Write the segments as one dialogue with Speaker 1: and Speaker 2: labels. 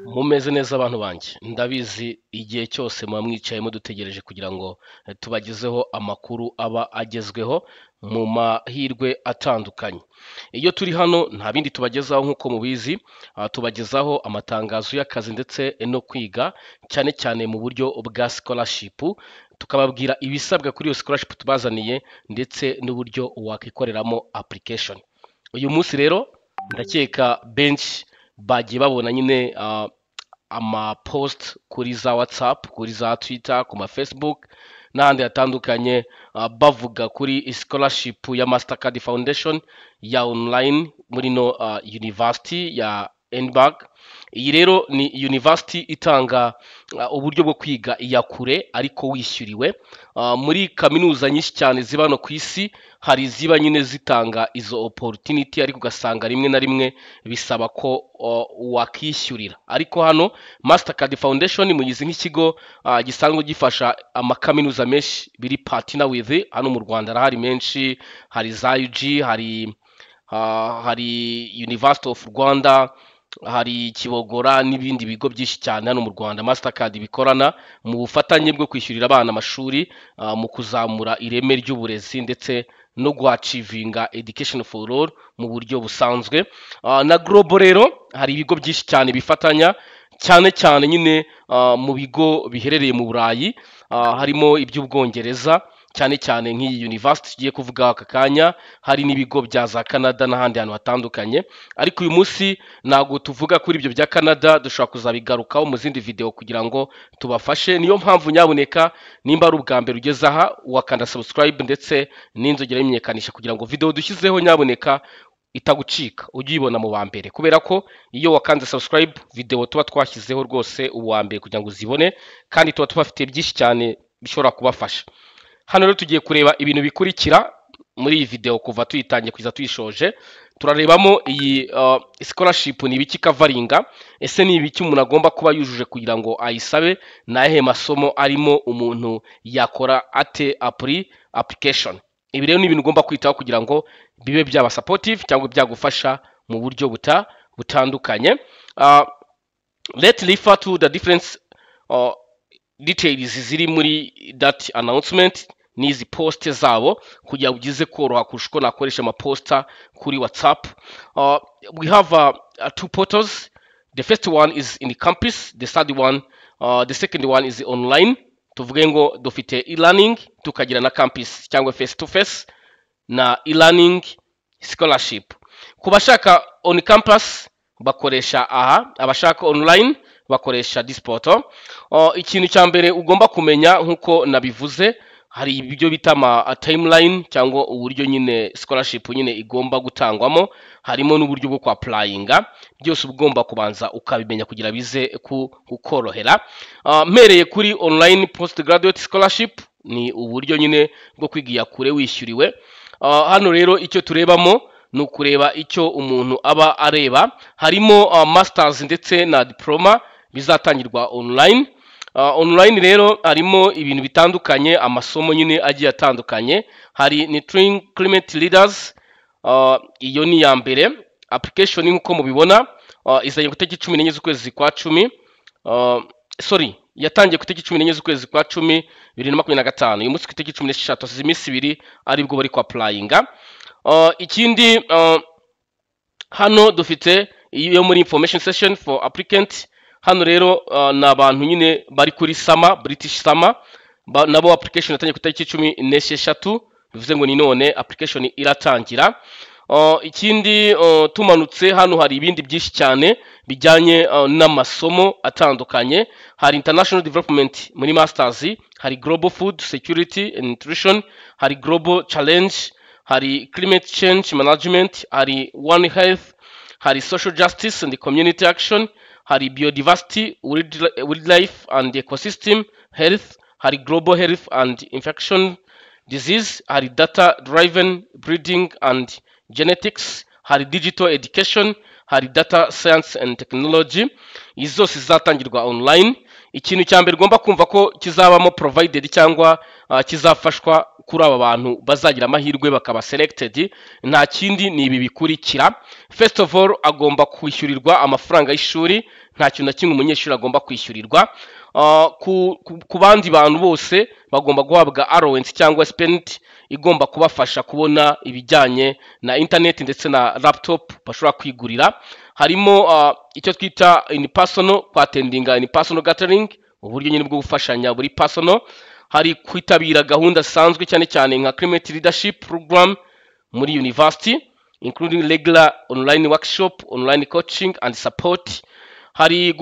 Speaker 1: Mumeze neza abantu banjye, ndabizi igihe cyose muba mwicayemo dutegereje kugira ngo tubagezeho amakuru aba agezweho mu mahirwe atandukanye. Iyo turi hano nta bindi tubagezaho nk'uko mubizi, tubagezaho amatangazo y'akazi ndetse no kwiga cyane cyane mu buryo bwa scholarship, tukababwira ibisabwa kuri iyo scholarship tubazaniye ndetse n'uburyo wakikoreramo application. Uyu munsi rero ndakeka benshi bagiye babona nyine post kuri za WhatsApp, kuri za Twitter, ku ma Facebook n'ahandi hatandukanye, bavuga kuri scholarship ya Mastercard Foundation ya online muri no university ya Edinburgh. Iyi rero ni university itanga uburyo bwo kwiga iya kure ariko wishyuriwe. Muri kaminuza nyinshi cyane ziba no ku isi hari ziba nyine zitanga izo opportunity, ariko ugasanga rimwe na rimwe bisaba ko wakishyurira. Ariko hano Mastercard Foundation muyizi nk'ikigo gisanzwe gifasha amakaminuza menshi biri partner with hano mu Rwanda. Arahari menshi, hari za UG, hari University of Rwanda, hari Kibogora n'ibindi bigo byinshi cyane hano mu Rwanda Mastercard bikorana mu bufatanye bwo kwishyurira abana amashuri, mu kuzamura ireme ry'uburezi ndetse no guachivinga education for all mu buryo busanzwe. Na Global rero hari ibigo byinshi cyane bifatanya cyane cyane nyine mu bigo biherereye mu Burayi, harimo iby'Ubwongereza cyane cyane nk'iyi university tugiye kuvuga aka kanya, hari n'ibigo bya za Canada n'ahandi hantu hatandukanye. Ariko uyu munsi ntabwo tuvuga kuri ibyo bya Canada, dushobora kuzabigarukaho mu zindi video kugira ngo tubafashe. Niyo mpamvu nyabuneka nimba ari ubwa mbere ugeze aha wakanda subscribe ndetse n'inzogera y'imenyekanisha kugira ngo video dushyizeho nyabuneka itagucika, ujye uyibona mu wa mbere, kubera ko iyo wakanze subscribe video tuba twashyizeho rwose uwa mbere kugira ngo uzibone, kandi tuba tubafite byinshi cyane bishobora kubafasha. Hano rero tugiye kureba ibintu bikurikira muri iyi video kuva tuyitangiye kugeza tuyishoje. Turarebamo iyi scholarship ni ibiki kavaringa, ese ni ibiki umuntu agomba kuba yujuje kugira ngo ayisabe, nahe masomo arimo umuntu yakora ate application. Ibi rero ni ibintu ugomba kwitaho kugira ngo bibe byaba supportive cyangwa byagufasha mu buryo butandukanye. Let's refer to the difference details ziri muri that announcement n'izi post zabo kugira ugize koroha kurusha uko nakoresha amaposta kuri WhatsApp. We have two portals. The first one is in the campus, the second one is online. Tuvuge ngo dufite e-learning tukagira na campus cyangwa face to face na e-learning scholarship. Ku bashaka on campus bakoresha aha, abashaka online bakoresha this portal. Ikintu cya mbere ugomba kumenya nkuko nabivuze, hari ibyo bita ama timeline cyangwa uburyo nyine scholarship nyine igomba gutangwamo, harimo n'uburyo bwo kwa applyinga. Byose ugomba kubanza ukabimenya kugira bize kukorohera. Mpereye kuri online postgraduate scholarship, ni uburyo nyine bwo kwigira kure wishyuriwe. Hano rero icyo turebamo ni ukureba icyo umuntu aba areba, harimo masters ndetse na diploma bizatangirwa online. Online rero harimo ibintu bitandukanye, amasomo nyine agiye atandukanye. Hari Nurturing Climate Leaders, iyo ni ya mbere. Application nkuko mubibona izanye ku itariki 14 z'ukwezi kwa 10, yatangiye ku itariki 14 z'ukwezi kwa 10 2025. Uyu munsi ku itariki 16 asize iminsi 2 aribwo bari ku applyinga. Ikindi hano dufite iyo muri information session for applicant. Hano rero n'abantu nyine bari kuri British Summer, nabo application yatangiye ku itariki 16, bivuze ngo ni none application iratangira. Ikindi tumanutse hano hari ibindi byinshi cyane bijyanye n'amasomo atandukanye. Hari international development muri masters, hari global food security and nutrition, hari global challenge, hari climate change management, hari one health, hari social justice and community action, hari biodiversity, wildlife and ecosystem health, hari global health and infection disease, hari data driven breeding and genetics, hari digital education, hari data science and technology. Izi zose zizatangirwa online. Ikintu cya mbere ugomba kumva ko kizabamo provided cyangwa kizafashwa kuri aba bantu bazagira amahirwe bakaba selected nta kindi ni ibi bikurikira. First of all, agomba kwishyurirwa amafaranga y'ishuri, nta kintu na kimwe umunyeshuri agomba kwishyurirwa. Ku bandi bantu bose bagomba guhabwa allowance cyangwa spend igomba kubafasha kubona ibijyanye na internet ndetse na laptop bashobora kwigurira. Harimo icyo twita in personal, attending in personal gathering, uburyo nyine bwo gufashanya buri personal. Hari kwitabira gahunda zisanzwe cyane cyane nka climate leadership program muri university, including regular online workshop, online coaching and support. Hari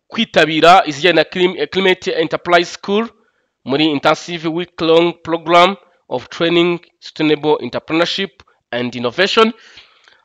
Speaker 1: kwitabira izijyanye na climate enterprise school muri intensive week long program of training sustainable entrepreneurship and innovation.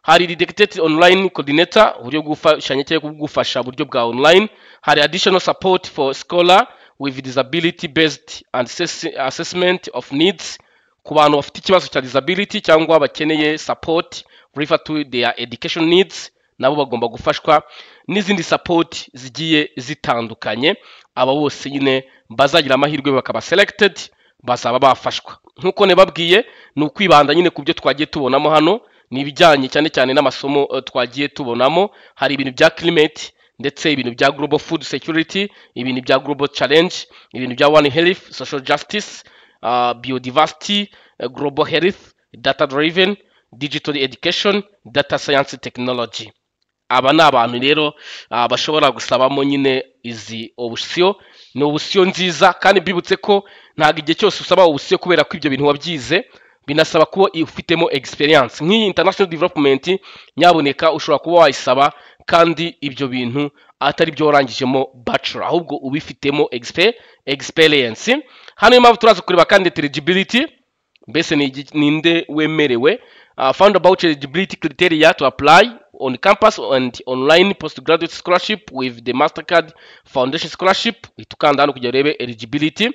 Speaker 1: Hari dedicated online coordinator, uburyo gufashanya cyangwa kugufasha buryo bwa online. Hari additional support for scholar with disability based and assessment of needs, ku bantu bafite ikibazo cya disability cyangwa bakeneye support refer to their education needs, nabo bagomba gufashwa n'izindi support zigiye zitandukanye. Aba bose nyine bazagira amahirwe bakaba selected bazaba bafashwa. Nkuko nebabwiye ni ukwibanda nyine ku byo twagiye tubonamo hano, ni ibijyanye cyane cyane n'amasomo twagiye tubonamo. Hari ibintu bya climate ndetse ibintu bya global food security, ibintu bya global challenge, ibintu bya one health, social justice, biodiversity, global health, data driven, digital education, data science technology. Aba ni abantu rero bashobora gusabamo nyine izi option. Ni option nziza kandi bibutse ko ntago igihe cyose usaba option kubera ko ibyo bintu wabyize, binasaba kuba ufitemo experience. Nk'iyi international development nyaboneka ushobora kuba wayisaba kandi ibyo bintu atari byo warangijemo bachelor, ahubwo ubifitemo experience. Hano impamvu turaza kureba kandi eligibility, mbese ninde wemerewe. Found about eligibility criteria to apply on campus and online postgraduate scholarship with the Mastercard Foundation Scholarship. Itukanda hano kugira urebe eligibility.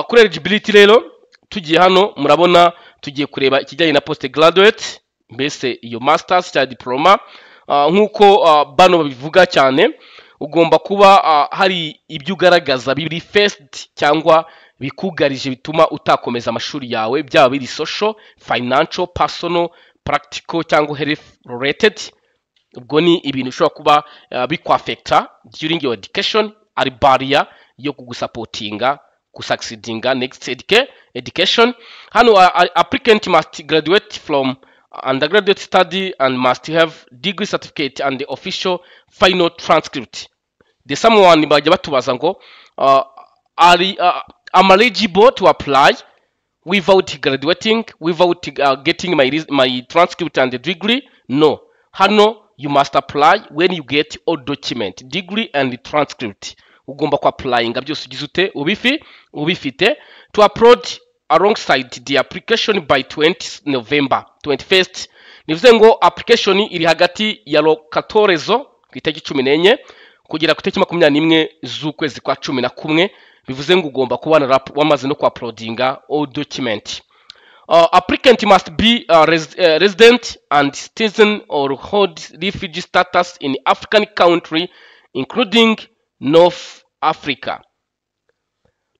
Speaker 1: Kuri eligibility rero tugiye hano murabona tugiye kureba ikijyanye na postgraduate, mbese iyo masters cya diploma. Nkuko bano babivuga cyane, ugomba kuba hari ibyo ugaragaza biri first cyangwa bikugarije bituma utakomeza amashuri yawe, byaba biri social, financial, personal, practical cyangwa health related. Ubwo ni ibintu ushobora kuba bikwaffecta during your education, ari barrier yo kugusupportinga kusucceedinga next education. Hano applicant must graduate from undergraduate study and must have degree certificate and the official final transcript. The someone bajya batubaza ngo am eligible to apply without graduating, without getting my transcript and the degree? No. Hano you must apply when you get all document, degree and the transcript. Ugomba ku applyinga byose ugize ute ubifite to upload alongside the application by 20 November 21st. Nivuze ngo application iri hagati ya 14 ku itariki 14 kugera ku itariki 21 z'ukwezi kwa 11. Bivuze ngo ugomba kuba wamaze no ku uploadinga all document. Applicant must be a resident and citizen or hold refugee status in African country including North Africa.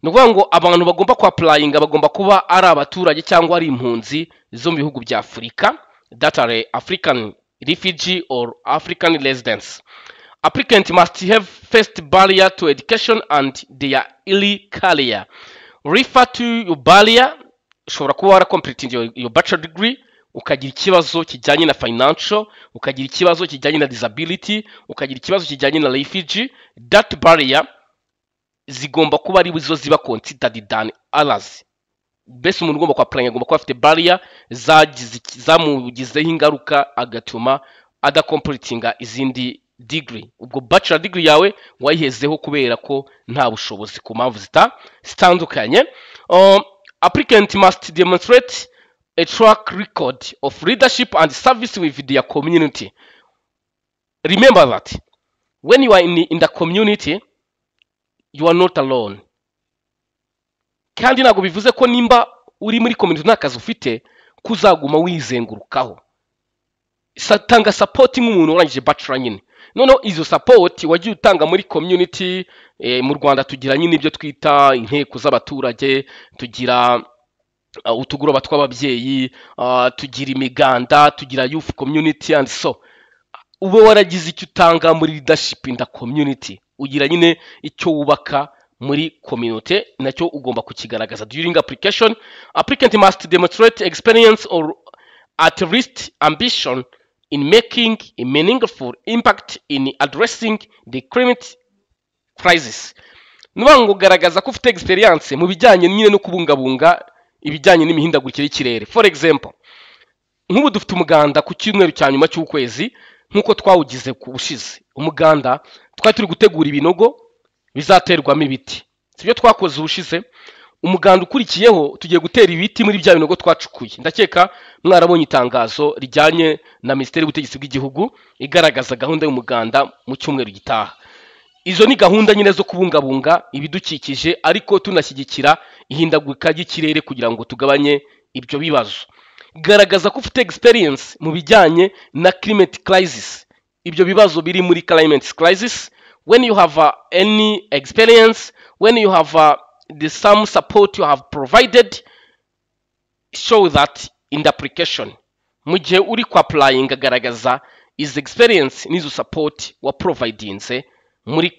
Speaker 1: Nukuvuga ngo abantu bagomba ku applyinga bagomba kuba ari abaturage cyangwa ari impunzi zo mu bihugu bya Afrika, that are African refugee or African residents. Applicant must have first barrier to education and their early career. Refer to your barrier. Ushobora kuba waracompleting your bachelor degree, ukagira ikibazo kijyanye na financial, ukagira ikibazo kijyanye na disability, ukagira ikibazo kijyanye na refugee. That barrier zigomba kuba ari zo ziba considered than others. Bese umuntu ugomba kwa applying agomba kuba afite barrier zamugizeho ingaruka agatuma adacompletinga izindi degree. Ubwo bachelor degree yawe wayihezeho kubera ko nta bushobozi ku mpamvu zitandukanye. Applicant must demonstrate a track record of leadership and service with their community. Remember that when you are in the community, you are not alone. Kandi ntabwo bivuze ko nimba uri muri community nta kazi ufite kuzaguma wizengurukaho. Tanga support nk'umuntu urangije bachelor nyine. Noneho izo support wagiye utanga muri community. Mu Rwanda tugira nyine ibyo twita inteko z'abaturage, tugira utugoroba tw'ababyeyi, tugira imiganda, tugira youth community and so ube waragize icyo utanga muri leadership in the community, ugira nyine icyo wubaka muri community, nacyo ugomba kukigaragaza. During application, applicant must demonstrate experience or at least ambition in making a meaningful impact in addressing the climate crisis. Nubango garagaza ko ufite experience mu bijyanye nyine no kubungabunga ibijyanye n'imihindagurikire y'ikirere. For example, nk'ubu dufite umuganda ku cyumweru cya nyuma cy'ukwezi, nk'uko twawugize ku bushize. Umuganda twari turi gutegura ibinogo bizaterwamo ibiti, sibyo twakoze ubushize. Umuganda ukurikiyeho tugiye gutera ibiti muri bya binogo twacukuye. Ndakeka mwarabonye itangazo rijyanye na Minisiteri y'Ubutegetsi bw'Igihugu igaragaza gahunda y'umuganda mu cyumweru gitaha. Izo ni gahunda nyine zo kubungabunga ibidukikije, ariko tunashyigikira ihindagurika ry'ikirere kugira ngo tugabanye ibyo bibazo. Garagaza ko ufite experience mu bijyanye na climate crisis, ibyo bibazo biri muri climate crisis. When you have any experience, when you have some support you have provided, show that in the application. Mu gihe uri ku applying, garagaza is experience n'izo support wa providinze muri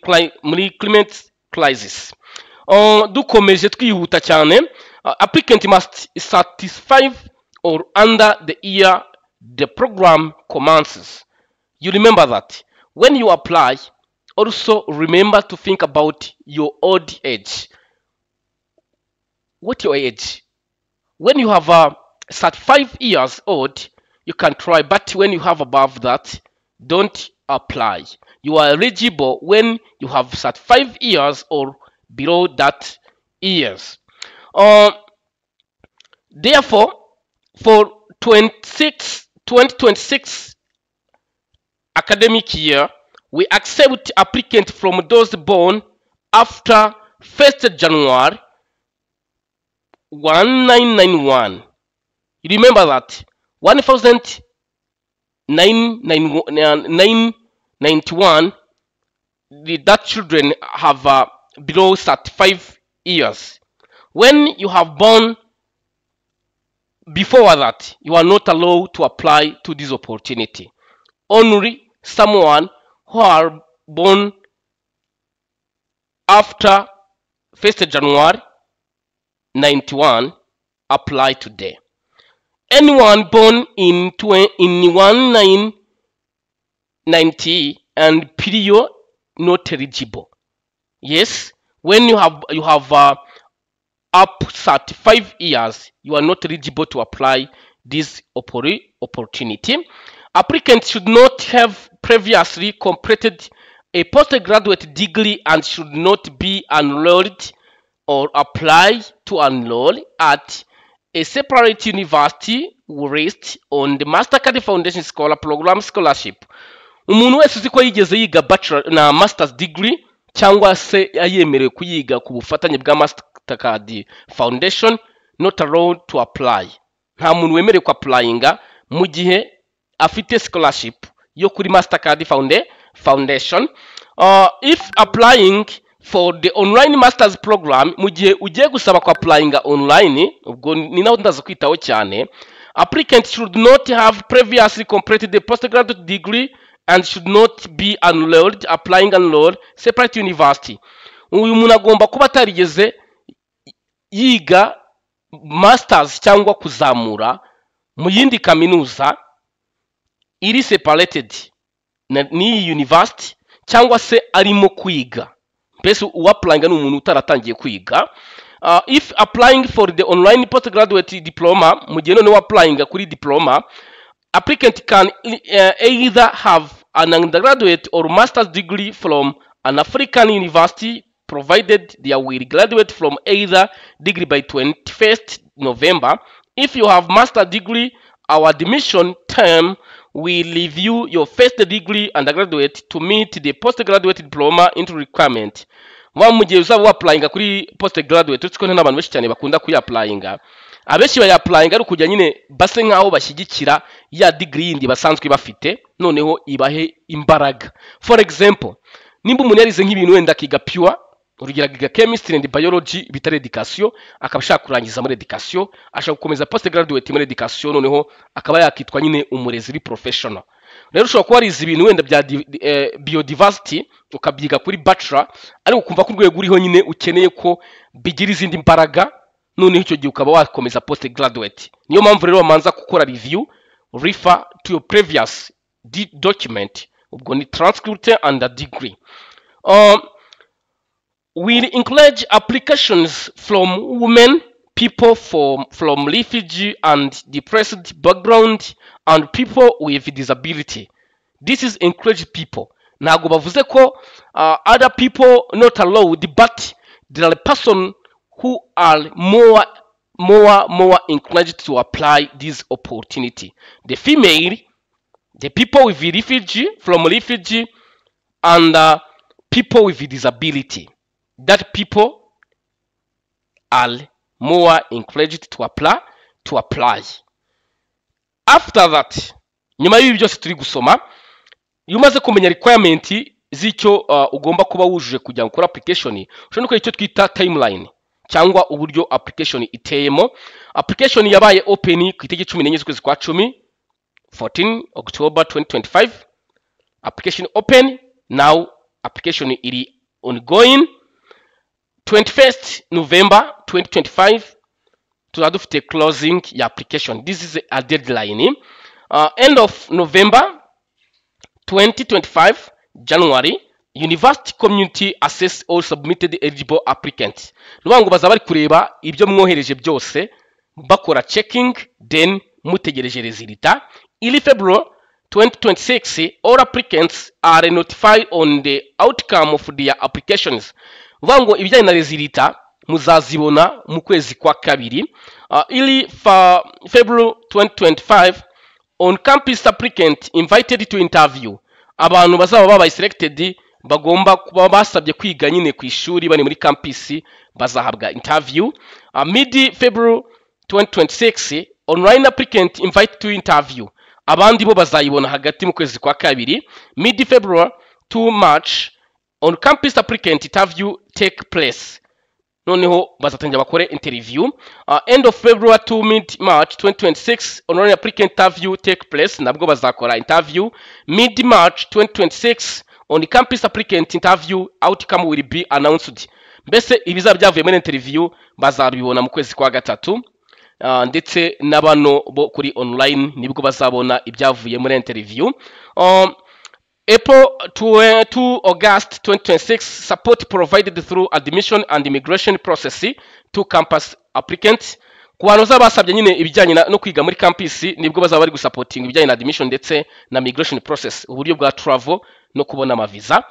Speaker 1: climate crisis. Dukomeje twihuta cyane, applicant must satisfy or under the year the program commences. You remember that when you apply, also remember to think about your old age. What your age? When you have 35 years old, you can try, but when you have above that, don't apply. You are eligible when you have 35 years or below that years. Therefore, for 2026 academic year, we accept applicants from those born after 1st January 1991. You remember that 1991, that children have below 35 years. When you have born before that, you are not allowed to apply to this opportunity. Only someone who are born after 1st January 91 apply today. Anyone born in 1990 and period not eligible. Yes, when you have up 35 years, you are not eligible to apply this opportunity. Applicants should not have previously completed a postgraduate degree and should not be enrolled or apply to enroll at a separate university based on the Mastercard Foundation Scholar Program Scholarship. Umuntu wese uzi ko yigeze yiga bachelor na master's degree cyangwa se yayemerewe kuyiga ku bufatanye bwa Mastercard Foundation, not allowed to apply. Nta muntu wemerewe ku applyinga mu gihe afite scholarship yo kuri Mastercard Foundation. If applying for the online masters program, mu gihe ugiye gusaba ku applyinga online, ubwo ni naho ndaza kwitaho cyane, applicants should not have previously completed the postgraduate degree and should not be enrolled, applying enrolled separate university. Uyu muntu agomba kuba atarigeze yiga masters cyangwa kuzamura mu yindi kaminuza iri separated ni university, cyangwa se arimo kwiga. Mbese uwapplyinga ni umuntu utaratangiye kwiga. If applying for the online postgraduate diploma, mu gihe none wapplyinga kuri diploma, applicant can either have an undergraduate or master's degree from an African university, provided they will graduate from either degree by 21st November. If you have master's degree, our admission term will review your first degree undergraduate to meet the postgraduate diploma into requirement. Mu gihe uzaba wapplyinga kuri postgraduate, utsiko n'abantu benshi cyane bakunda kuyapplyinga. Abenshi bayapplyinga ari kujya nyine base nkaho bashyigikira ya degree yindi basanzwe bafite, noneho ibahe imbaraga. For example, nimba umuntu yarize nk'ibintu wenda kiga pure urugero akiga chemistry and biology bitari education, akaba ashaka kurangiza muri education, ashaka gukomeza post graduate muri education, noneho akaba yakitwa nyine umurezi uri professional. Rero ushobora kuba warize ibintu wenda bya biodiversity ukabyiga kuri bachelor, ariko ukumva ko urwego uriho nyine ukeneye ko bigira izindi mbaraga, noneho icyo gihe ukaba wakomeza post graduate. Niyo mpamvu rero wamanza gukora review, refer to your previous document, ubwo ni transcript and a degree. We encourage applications from women, people from refugee and depressed background, and people with disability. This is encouraged people. Ntabwo bavuze ko other people not allowed, but there are person who are more encouraged to apply this opportunity. The female, the people with refugee, from refugee, and people with disability. That people are more encouraged to apply. After that, nyuma y'ibi byose turi gusoma, iyo umaze kumenya requirement z'icyo ugomba kuba wujuje kugira ngo ukore application, ushobora gukora icyo twita timeline cyangwa uburyo application iteyemo. Application yabaye open ku itariki 14 z'ukwezi kwa 10, 14 October 2025. Application open now, application iri ongoing. 21st November 2025 tuzadufite closing ya application. This is a deadline. End of November 2025 January, university community assess all submitted eligible applicants. Nubango bazaba bari kureba ibyo mwohereje byose, bakora checking, then mutegereje resulta. In February 2026 all applicants are notified on the outcome of their applications. Nubango ibijyanye na resulta muzazibona mu kwezi kwa kabiri. In February 2025 on campus applicant invited to interview. Abantu bazaba babaye selected bagomba kuba basabye kwiga nyine ku ishuri bari muri campus bazahabwa interview. Mid February 2026 online applicant invited to interview. Abandi bo bazayibona hagati mu kwezi kwa kabiri. Mid February to March on campus applicant interview take place. Noneho bazatangira bakore interview. End of February to mid March 2026 online applicant interview take place, nabwo bazakora interview. Mid March 2026 on campus applicant interview outcome will be announced. Mbese ibizaba byavuye muri interview bazabibona mu kwezi kwa gatatu. Ndetse nabano bo kuri online nibwo bazabona ibyavuye muri interview. April to August 2026 support provided through admission and immigration process to campus applicants. Ku bantu bazabasabye nyine ibijyanye no kwiga muri campus nibwo bazaba bari gusupporting ibijyanye na admission ndetse na migration process, uburyo bwa travel no kubona amaviza.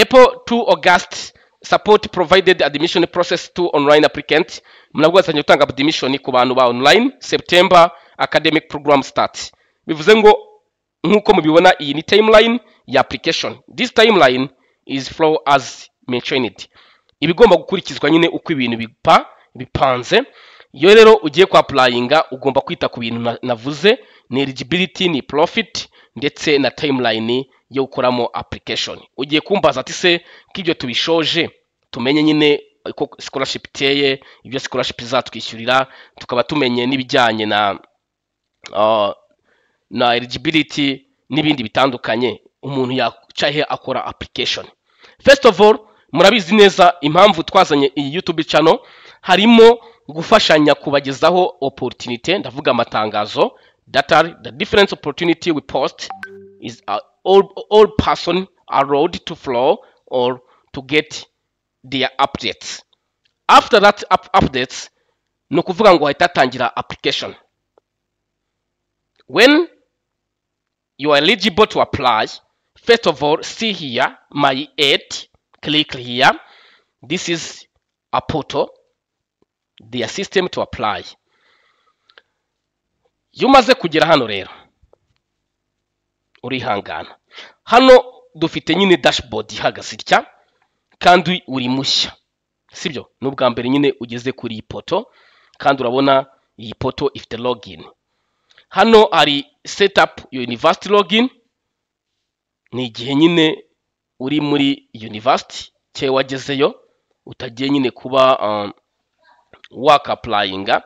Speaker 1: April to August support provided admission process to online applicants. Mnabwo bazanye gutanga admission ku bantu ba online. September academic program start. Bivuze ngo nkuko mubibona iyi ni timeline ya application. This timeline is flow as mentioned. Ibigomba gukurikizwa nyine uko ibintu bipanze. Iyo rero ugiye kwa applyinga ugomba kwita ku bintu navuze, ni eligibility, ni profit ndetse na timeline yo gukoramo application. Ugiye kumbaza ati se k'ibyo tubishoje tumenye nyine ko scholarship iteye, ibyo scholarship izatwishyurira, tukaba tumenye n'ibijyanye na eligibility n'ibindi bitandukanye, umuntu yacaye akora application. First of all, murabizi neza impamvu twazanye iyi YouTube channel harimo gufashanya kubagezaho opportunity, ndavuga amatangazo, that are the different opportunity we post is all person are allowed to flow or to get their updates. After that updates no kuvuga ngo hahita hatangira application. When you are eligible to apply, first of all, see here my ad, click here. This is a portal, the system to apply. Yumaze kugera hano rero urihangana. Hano dufite nyine dashboard ihagaze itya kandi uri mushya, sibyo? N'ubwa mbere nyine ugeze kuri iyi portal kandi urabona iyi portal ifite login. Hano hari setup your university login, ni igihe nyine uri muri university cye wagezeyo utagiye nyine kuba wakapulayinga,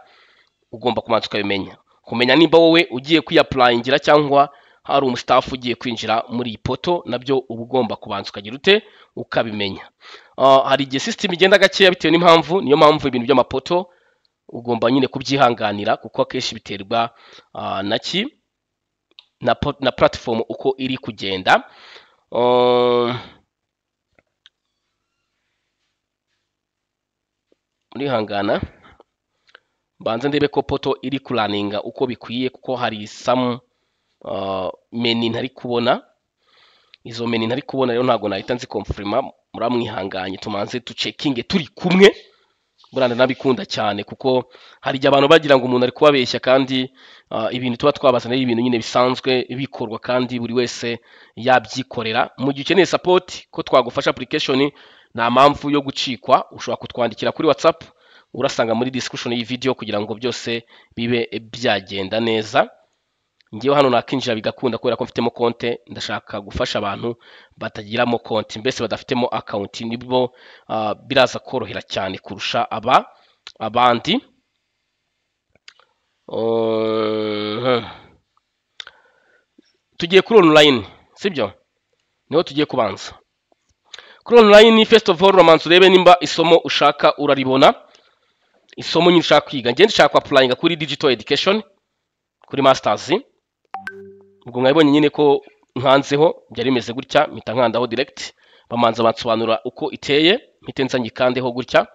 Speaker 1: ugomba kubanza ukabimenya, kumenya nimba wowe ugiye kwiyapurayingira cyangwa hari umustafu ugiye kwinjira muri iyi poto, nabyo uba ugomba kubanza ukagira ute ukabimenya. Hari igihe system igenda gakeya bitewe n'impamvu, niyo mpamvu ibintu by'amapoto ugomba nyine kubyihanganira, kuko akenshi biterwa na platform uko iri kugenda. Murihangana banze ndebe ko poto iri kuraninga uko bikwiye, kuko hari some menu ntari kubona. Izo menu ntari kubona rero ntago nahita nzikonfirma, muramwihanganye tumanze tucekinge turi kumwe. Buranda nabikunda cyane kuko hari igihe abantu bagira ngo umuntu ari kubabeshya, kandi ibintu tuba twabazana ibintu nyine bisanzwe bikorwa kandi buri wese yabyikorera. Mu gihe ukeneye support ko twagufasha application, nta mpamvu yo gucikwa, ushobora kutwandikira kuri WhatsApp, urasanga muri description y'iyi video, kugira ngo byose bibe byagenda neza. Ngiye hano nakinjira bigakunda kubera ko mfitemo konte, ndashaka gufasha abantu batagiramo konti, mbese badafitemo account, nibwo biraza korohera cyane kurusha abandi. Tugiye kuri online, sibyo? Niho tugiye kubanza. Kuri online, first of all, uramanza urebe nimba isomo ushaka uraribona. Isomo nyine ushaka kwiga, ngende nshaka applyinga kuri digital education, kuri masters. Ubwo mwabonye nyine ko nkanzeho byari bimeze gutya, mpita nkandaho direct, bamanza bansobanura uko iteye, mpite nza nyikandeho gutya.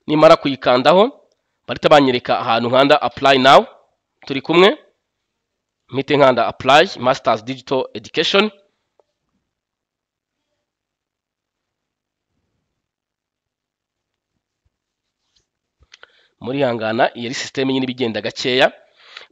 Speaker 1: Nimara kuyikandaho barita banyereka ahantu nkanda apply now, turi kumwe. Mpite nkanda apply masters digital education. Muri hangana iyi system nyine bigenda gakeya,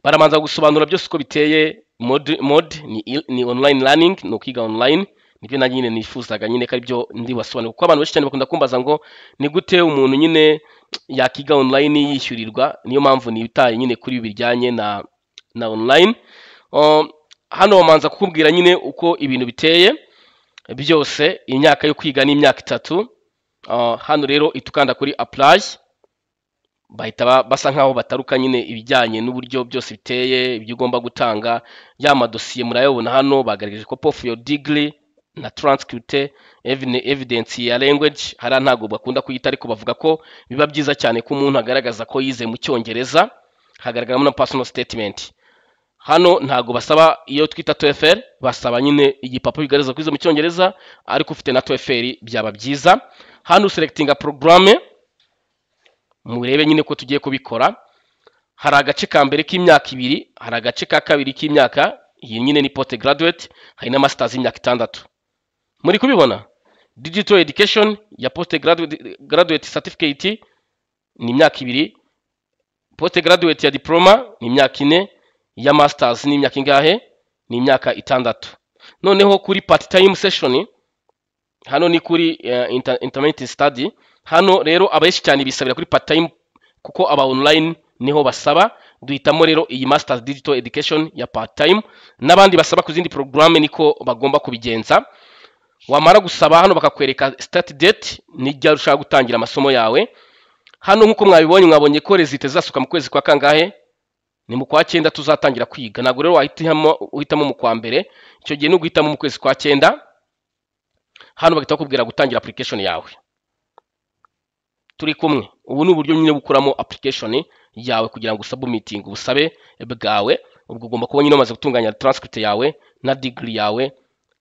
Speaker 1: baramanza gusobanura byose uko biteye. Mode ni online learning, no kwiga online. Nibyo nanjye nyine nifuzaga nyine ko ari byo ndi basobanura, kuko abantu benshi cyane bakunda kumbaza ngo ni gute umuntu nyine yakiga online yishyurirwa. Niyo mpamvu nibitaye nyine kuri bijyanye na online. Hano bamanza kukubwira nyine uko ibintu biteye byose, imyaka yo kwiga ni imyaka 3. Hano rero itukanda kuri apply, bahita basa nkaho bataruka nyine ibijyanye n'uburyo byose biteye, ibyo ugomba gutanga. Ya madosiye murayabona hano, bagaragaje copy of your degree na transcript, evidence ya language. Hari ntago bakunda kuyita, ariko bavuga ko biba byiza cyane ko umuntu agaragaza ko yize mu Cyongereza, hagaragaramo na personal statement. Hano ntago basaba iyo twita TOEFL, basaba nyine igipapuro bigaragaza ko yize mu Cyongereza, ariko ufite na TOEFL byaba byiza. Hano selecting a program, murebe nyine ko tugiye kubikora. Hari agace ka mbere k'imyaka 2, hari agace ka kabiri k'imyaka, iyi nyine ni post graduate, hari na masters y'imyaka 6. Muri kubibona digital education ya post graduate certificate ni imyaka 2, post graduate ya diploma ni imyaka 4, ya masters ni imyaka ingahe? Ni imyaka 6. Noneho kuri part time session, hano ni kuri intermittent study. Hano rero abenshi cyane bisabira kuri part time, kuko aba online niho basaba. Duhitamo rero iyi masters digital education ya part time, n'abandi basaba ku zindi programme niko bagomba kubigenza. Wamara gusaba hano bakakwereka start date, nijya ushaka gutangira amasomo yawe. Hano nkuko mwabonye ko resite zasuka mu kwezi kwa kangahe? Ni mu kwa 9 tuzatangira kwiga. Ntabwo rero uhitamo mu kwa mbere, icyo gihe n'uguhitamo mu kwezi kwa 9. Hano bagita kubwira gutangira application yawe. Turi kumwe. Ubu ni uburyo nyine bukuramo application yawe kugira ngo submitting ubusabe bwawe. Ubwo ugomba kuba nyine umaze gutunganya transcript yawe na degree yawe,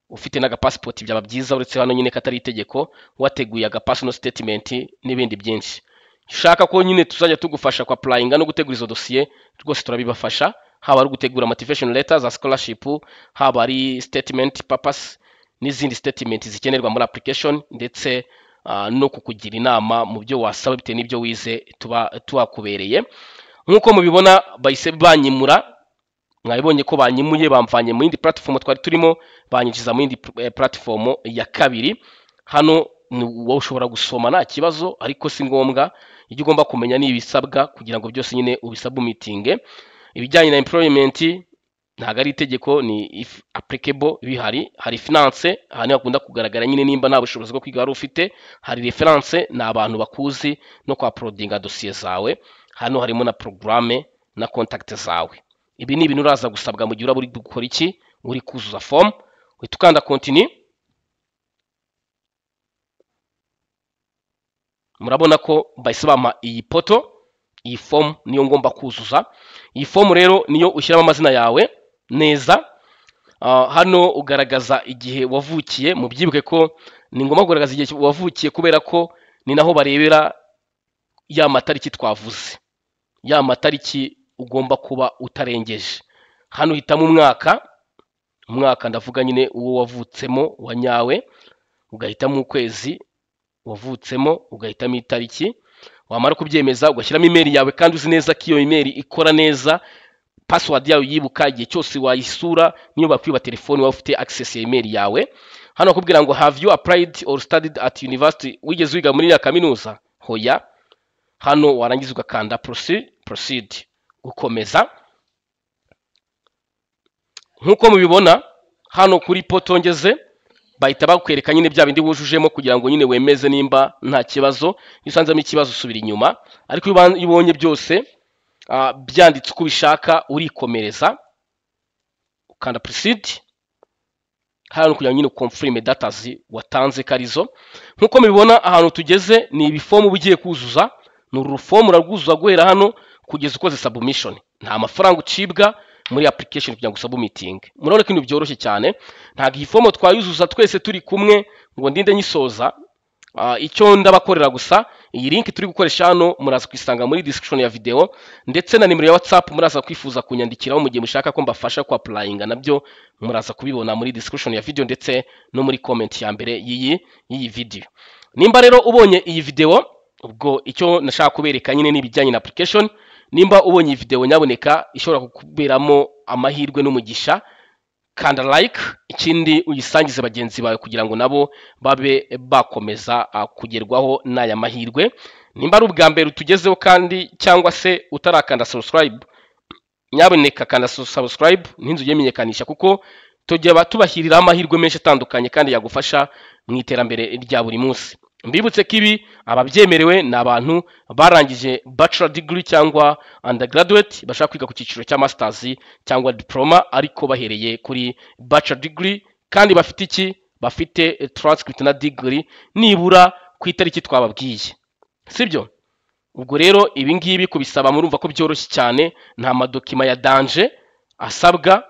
Speaker 1: ufite naga passport byaba byiza. Uretse hano nyine katari itegeko, wateguye aga personal statement n'ibindi byinshi. Ushaka ko nyine tuzajya tugufasha kwa applyinga no gutegura izo dossier, rwose turabibafasha. Haba ari gutegura motivation letters za scholarship, haba ari statement purpose n'izindi statement zikenerwa muri application, ndetse no kukugira inama mu byo wasaba bitewe n'ibyo wize tubakubereye. Nkuko mubibona bahise banyimura, mwabibonye ko banyimuye, bamvanye mu yindi platform twari turimo, banyinjiza mu yindi platform ya kabiri. Hano wowe ushobora gusoma nta kibazo, ariko si ngombwa. Ibyo ugomba kumenya ni ibisabwa kugira ngo byose nyine ubisubmitinge. Ibijyanye na employment, ntago ari itegeko, ni if applicable bihari. Hari finance, aha niho hakunda kugaragara nyine nimba nta bushobozi bwo kwiga wari ufite. Hari reference, ni abantu bakuzi no kwa uploadinga dosiye zawe. Hano harimo na programme na contact zawe. Ibi ni ibintu uraza gusabwa mu gihe uraba uri gukora iki, uri kuzuza form. Uhita ukanda continue. Murabona ko bahise bampa iyi poto, iyi form niyo ngomba kuzuza. Iyi form rero niyo ushyiramo amazina yawe neza. Hano ugaragaza igihe wavukiye, mu byibuke ko ni ngombwa kugaragaza igihe wavukiye kubera ko ni naho barebera ya matariki twavuze, ya matariki ugomba kuba utarengeje. Hano hitamo umwaka ndavuga nyine uwo wavutsemo wa nyawe, ugahitamo ukwezi wavutsemo, ugahitamo itariki. Wamara kubyemeza ugashyiramo email yawe kandi uzi neza ko iyo email ikora neza, password yawe yibuka igihe cyose wayisura, niyo bakwiba telefone wawe ufite access ya email yawe. Hano bakubwira ngo have you applied or studied at university, wigeze wiga muri ya kaminuza? Hoya. Hano warangiza ugakanda proceed, gukomeza. Nkuko mubibona hano kuri poto ngeze, bahita bakwereka nyine bya bindi wujujemo kugira ngo nyine wemeze nimba nta kibazo. Iyo usanzemo ikibazo usubira inyuma, ariko iyo ubonye byose byanditse uko ubishaka urikomereza, ukanda proceed. Hano kugira ngo nyine confirm data watanze karizo. Nkuko mubibona ahantu tugeze ni ibifomu ugiye kuzuza. Ni urufomu urarwuzuza guhera hano kugeza ukoze submission. Nta mafaranga ucibwa muri application kugira ngo submitting. Murabona ko ibintu byoroshye cyane, ntago iyi fomu twayuzuza twese turi kumwe ngo ndinde nyisoza. Icyo ndabakorera gusa, iyi link turi gukoresha hano muraza kwisanga muri description ya video, ndetse na nimero ya WhatsApp muraza kwifuza kunyandikiraho mu gihe mushaka ko mbafasha ku applyinga, nabyo muraza kubibona muri description ya video ndetse no muri comment ya mbere y'iyi video. Nimba rero ubonye iyi video, ubwo icyo nashaka kubereka nyine n'ibijyanye na application. Nimba ubonye iyi video nyaboneka ishobora kukuberamo amahirwe n'umugisha, kanda like, ikindi uyisangize bagenzi bawe kugira ngo nabo babe bakomeza kugerwaho n'aya mahirwe. Nimba ari ubwa mbere utugezeho kandi cyangwa se utarakanda subscribe, nyaboneka kanda subscribe n'inzu yemenyekanisha, kuko tujya tubahirira amahirwe menshi atandukanye kandi yagufasha mu iterambere rya buri munsi. Mbibutse ko ibi ababyemerewe ni abantu barangije bachelor degree cyangwa undergraduate, bashaka kwiga ku cyiciro cya masters cyangwa diploma, ariko bahereye kuri bachelor degree kandi bafite iki, bafite transcript na degree nibura ku itariki twababwiye, sibyo? Ubwo rero ibi ngibi kubisaba murumva ko byoroshye cyane, nta madokima ya danger asabwa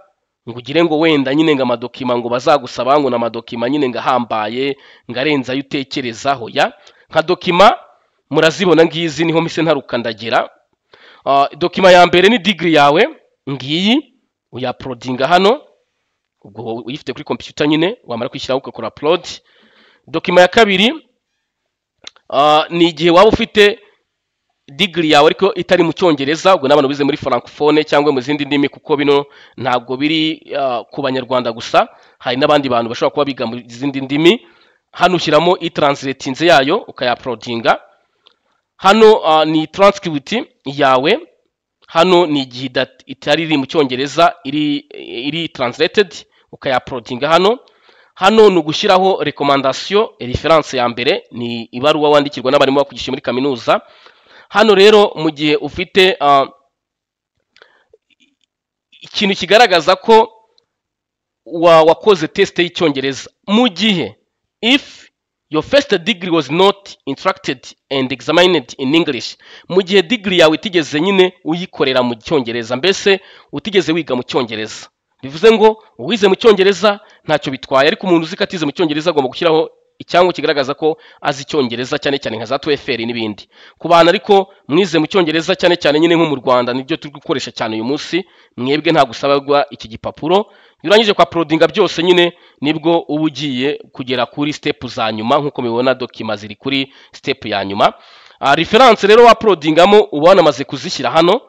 Speaker 1: ngo ugire ngo wenda nyine ngo amadokima ngo bazagusaba ngo na madokima nyine ngahambaye ngarenza ayo utekerezaho. Ya nka dokima murazibona ngizi, niho mise ntarukandagira. Dokima ya mbere ni degree yawe, ngiyi uya-uploadinga hano, ubwo uyifite kuri computer nyine wamara kwishyiraho ukakora upload. Dokima ya kabiri ni igihe waba ufite degree yawe ariko itari mu Cyongereza, ubwo n'abantu bize muri francophone cyangwa mu zindi ndimi, kuko bino ntabwo biri ku banyarwanda gusa, hari n'abandi bantu bashobora kuba biga mu zindi ndimi. Hano ushyiramo i-translatinze yayo ukaya-uploadinga. Hano ni transcript yawe, hano ni igihe itari iri mu Cyongereza, iri translated ukaya-uploadinga hano. Hano ni ugushyiraho recommendation, reference ya mbere ni ibaruwa wandikirwa n'abarimu bakwigisha muri kaminuza. Hano rero mu gihe ufite ikintu kigaragaza ko wakoze test y'Icyongereza, mu gihe if your first degree was not instructed and examined in English, mu gihe degree yawe itigeze nyine uyikorera mu Cyongereza, mbese utigeze wiga mu Cyongereza, bivuze ngo uwize mu Cyongereza ntacyo bitwaye, ariko umuntu uzi ko atize mu Cyongereza agomba gushyiraho icyango kigaragaza ko azi Icyongereza, cyane cyane nka za TOEFL n'ibindi. Ku bantu ariko mwize mu Cyongereza cyane cyane nyine nko mu Rwanda, nibyo turi gukoresha cyane uyu munsi, mwebwe nta gusabwa iki gipapuro. Urangije kwa uploadinga byose nyine nibwo uba ugiye kugera kuri step za nyuma, nkuko mubibona dokima ziri kuri step ya nyuma. Reference rero wa uploadingamo uba wanamaze kuzishyira hano.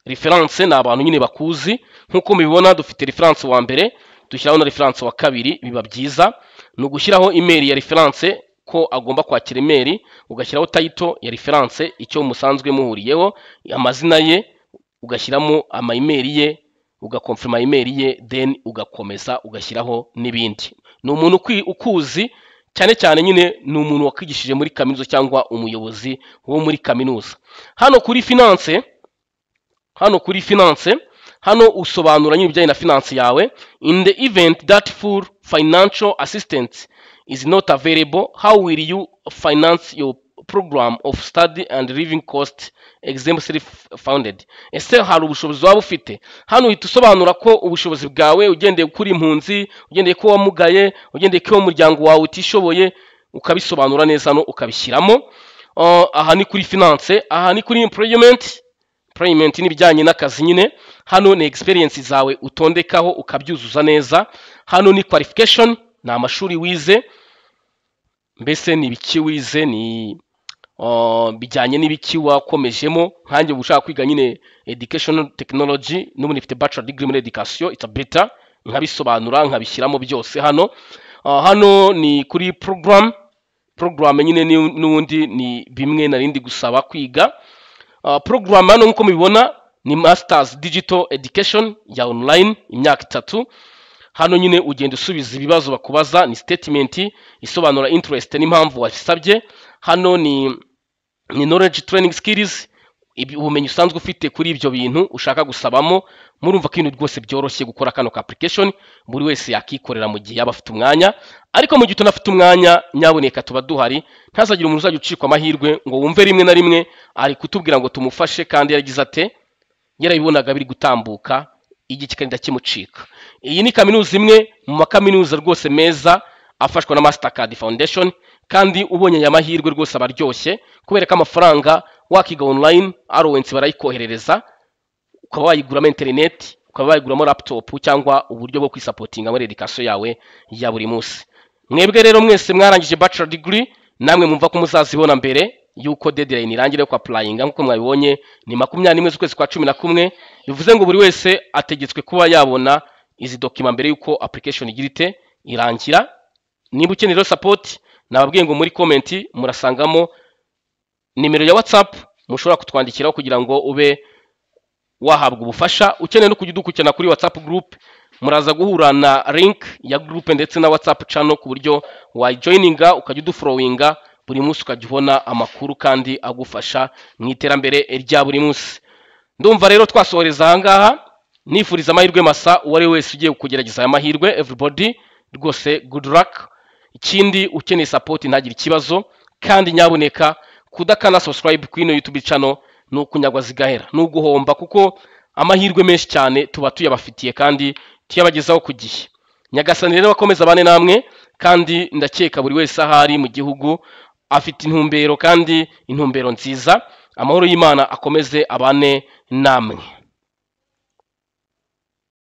Speaker 1: Reference ni abantu nyine bakuzi, nkuko mubibona dufite reference wa mbere, dushyiraho na reference wa kabiri. Biba byiza ni ugushyiraho email ya reference, ko agomba kwakira email, ugashyiraho title ya reference, icyo musanzwe muhuriyeho, amazina ye, ugashyiramo ama email ye, ugakonfirma email ye, then ugakomeza ugashyiraho n'ibindi. Ni umuntu ukuzi cyane cyane, nyine ni umuntu wakwigishije muri kaminuza cyangwa umuyobozi wo muri kaminuza. Hano kuri finance, hano usobanura nyine ibijyanye na finance yawe. In the event that full financial assistance is not available, how will you finance your program of study and living cost exemplary funded? Ese hari ubushobozi waba ufite? Hano uhita usobanura ko ubushobozi bwawe ugendeye kuri impunzi, ugendeye ko wamugaye, ugendeye ko umuryango wawe utishoboye, ukabisobanura neza no ukabishyiramo. Aha ni kuri finance. Aha ni kuri employment n'ibijyanye n'akazi nyine. Hano ni experience zawe utondekaho ukabyuzuza neza. Hano ni qualification, ni amashuri wize, mbese ni biki wize, ni bijyanye n'ibiki wakomejemo. Nkanjye ushaka kwiga nyine educational technology, n'ubu nifite bachelor degree muri education, it's better nkabisobanura nkabishyiramo byose hano. Hano ni kuri program nyine, n'ubundi ni bimwe narindi gusaba kwiga. Program hano nkuko mubibona ni Masters Digital Education ya online, imyaka 3. Hano nyine ugenda usubiza ibibazo bakubaza, ni statement isobanura interest n'impamvu wasabye. Hano ni knowledge training skills, ubumenyi usanzwe ufite kuri ibyo bintu ushaka gusabamo. Murumva ko ibintu rwose byoroshye gukora kano ka application, buri wese yakikorera mu gihe yaba afite umwanya. Ariko mu gihe tunafite umwanya, nyaboneka tuba duhari, ntazagira umuntu uzajya ucikwa amahirwe ngo wumve rimwe na rimwe ari kutubwira ngo tumufashe kandi yaragize ate, yarabibonaga biri gutambuka, iki kikagenda kimucika. Iyi ni kaminuza imwe mu makaminuza rwose meza afashwa na Mastercard Foundation, kandi ubonye aya mahirwe rwose abaryoshye, kubera ko amafaranga wakiga online allowance barayikoherereza, ukaba wayiguramo internet, ukaba wayiguramo laptop, cyangwa uburyo bwo kwisapotinga muri education yawe ya buri munsi. Mwebwe rero mwese mwarangije bachelor degree, namwe mumva ko muzazibona mbere yuko deadline irangire ko applyinga. Nkuko mwabibonye ni 21 z'ukwezi kwa 11, bivuze ngo buri wese ategetswe kuba yabona izi document mbere yuko application igirite irangira. Niba ukeneye support, nababwiye ngo muri comment murasangamo nimero ya WhatsApp mushobora kutwandikiraho kugira ngo ube wahabwa ubufasha. Ukeneye no kujya udukurikirana kuri WhatsApp group, muraza guhura na link ya group ndetse na WhatsApp channel ku buryo wajoininga ukajya udufollowinga buri munsi, ukajya ubona amakuru kandi agufasha mu iterambere rya buri munsi. Ndumva rero twasohoreza aha ngaha, nifuriza amahirwe masa uwari wese ugiye kugerageza aya mahirwe. Everybody rwose good luck. Ikindi ukeneye support ntagire ikibazo, kandi nyaboneka kudakana subscribe kuri ino YouTube channel no kunyagwa zigahera, no guhomba, kuko amahirwe menshi cyane tuba tuyabafitiye kandi tuyabagezaho ku gihe. Nyagasani rero bakomeza bane namwe, kandi ndakeka buri wese ahari mu gihugu afite intumbero, kandi intumbero nziza. Amahoro y'Imana akomeze abane namwe.